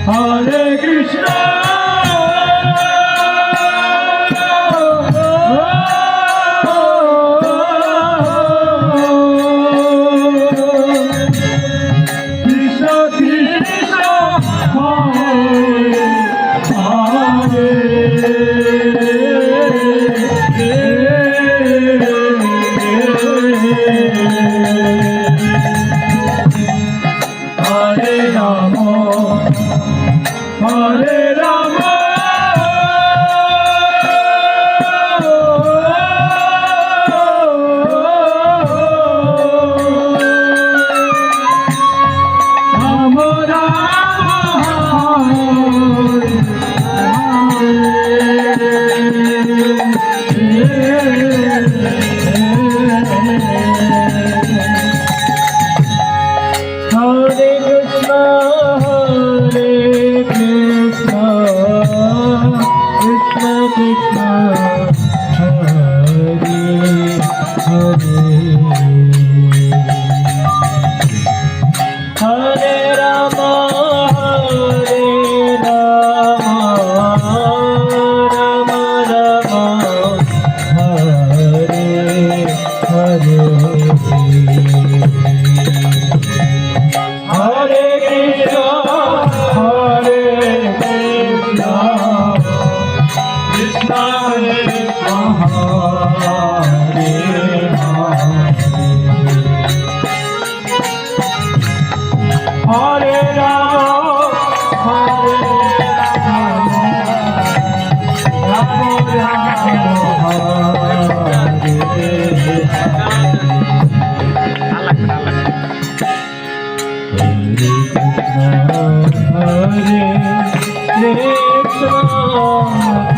Hare Krishna, Krishna Krishna, Hare Rama, Hare Rama,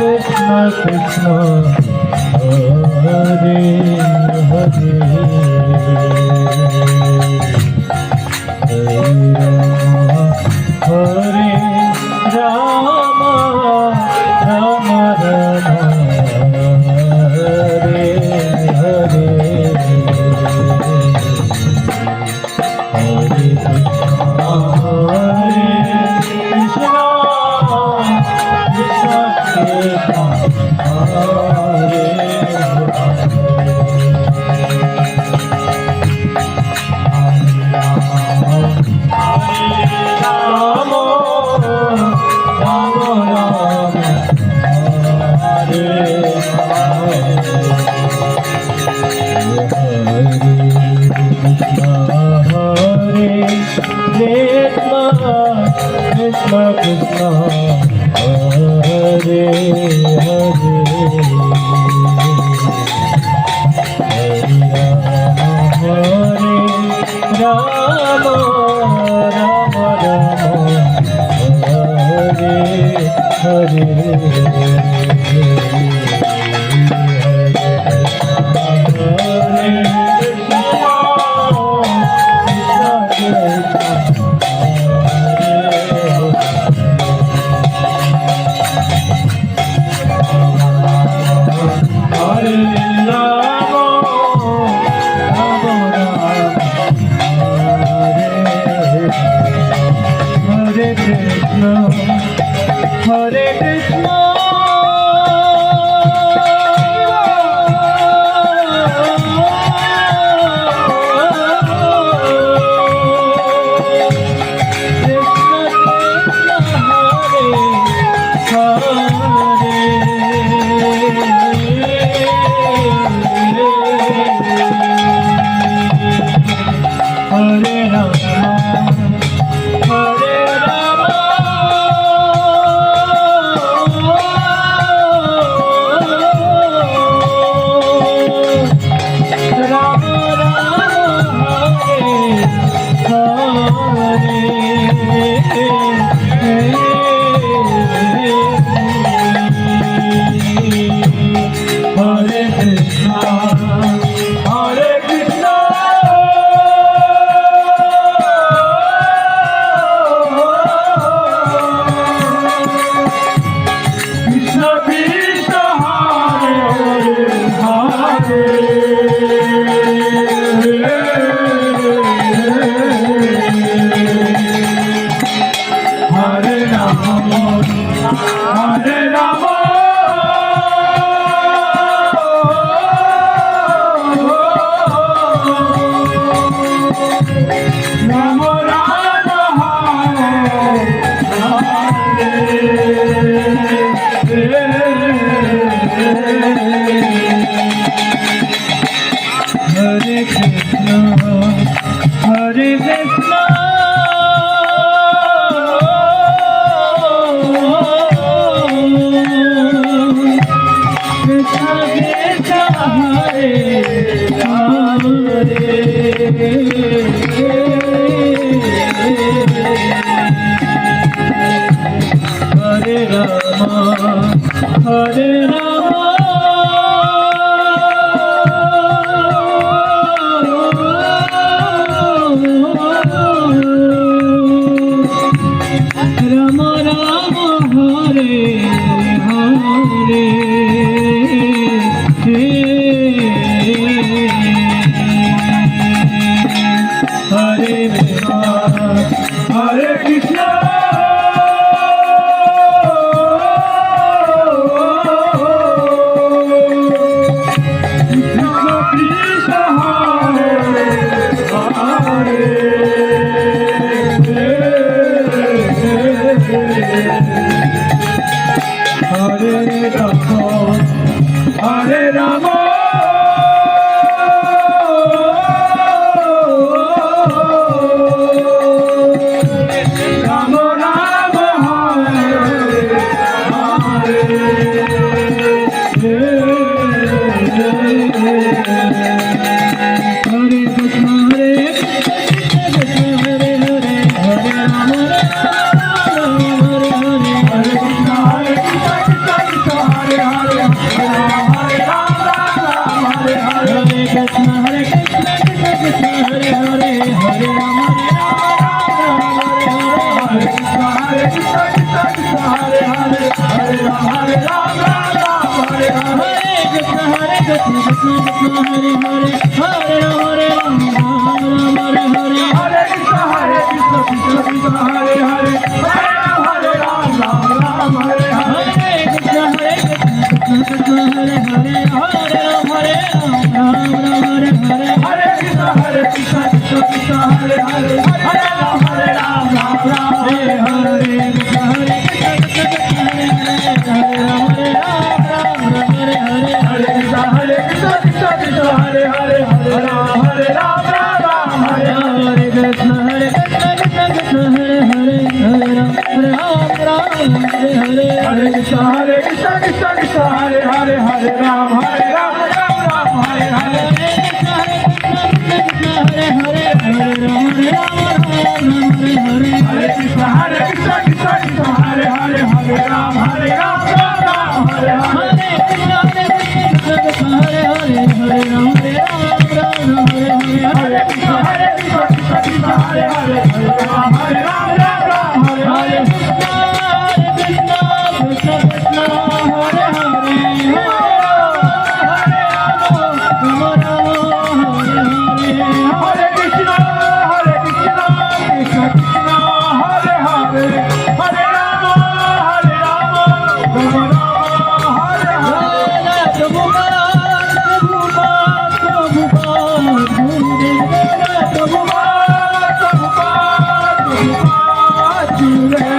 Rama Krishna, Hare Hare, Hare Rama, Rama Rama, Hare Hare, Hare Krishna, Krishna Krishna, Krishna Krishna, Hare Hare, Hare Rama, Rama Rama, Hare Hare, Hare Krishna, Krishna Krishna, Hare Rama, Rama Rama, Hare Krishna, Hare Krishna, Krishna Krishna, Hare Hare, Hare Rama, Hare Rama. Rama Rama Hare Hare Hare Rama Hare Krishna Krishna Krishna Hare Rama, Hare Rama, Rama Rama, Hare Hare. Hare Krishna, Hare Krishna, Hare Hare, Hare Rama, Hare Krishna, Hare Krishna, Hare Hare, Hare Rama, Hare Hare, Hare Krishna, Hare Krishna, Krishna Hare Hare, Hare Rama, Hare Krishna, Hare Krishna, Krishna Hare Hare, Hare Rama, Hare Rama, Hare Hare, Krishna, Hare Krishna, Krishna Hare Hare, Hare Rama, Hare Rama, Hare Hare, Hare Krishna, Hare Krishna, Krishna Hare Hare, Hare Rama, Hare Rama, Hare Hare, Krishna, Hare Krishna, Hare Hare, Hare Rama, Hare Rama, Hare Hare, Hare Krishna, Hare Krishna, Krishna Hare Hare, Hare Rama, Hare Rama, Hare Hare, Krishna, Hare Krishna, Krishna Hare Hare, Hare Rama, Hare Rama, Hare Hare, Hare Krishna, Hare Krishna, Krishna Hare Hare, Hare Rama, Hare Rama, Hare Hare, Krishna, Hare Krishna, Krishna Hare Hare, Hare Rama, Hare Rama, Hare Hare, Hare Krishna, Hare Krishna, Krishna Hare Hare, Hare Rama, Hare Rama, Hare Hare, Krishna, Hare Krishna, Hare Hare, Hare Rama, Hare Rama, Hare Hare, Hare Krishna, Hare Krishna, Krishna Hare Hare, Hare Rama, Hare Rama, Hare Hare, Krishna, Hare Krishna, Krishna Hare Hare, Hare Rama, Hare Rama, Hare Hare, Hare Krishna, Hare Krishna, Krishna Hare Hare, Hare Rama, Hare Rama, Hare Hare, Krishna, Hare Krishna, Krishna Krishna Hare Hare, Hare Rama, Rama Rama, Hare Hare, Hare Krishna, Hare Krishna, Krishna Krishna Hare Hare, Hare Rama, Hare Rama, Rama Rama, Hare Hare, Prabhupada, Prabhupada, Prabhupada, Prabhupada, Prabhupada, Prabhupada, Prabhupada,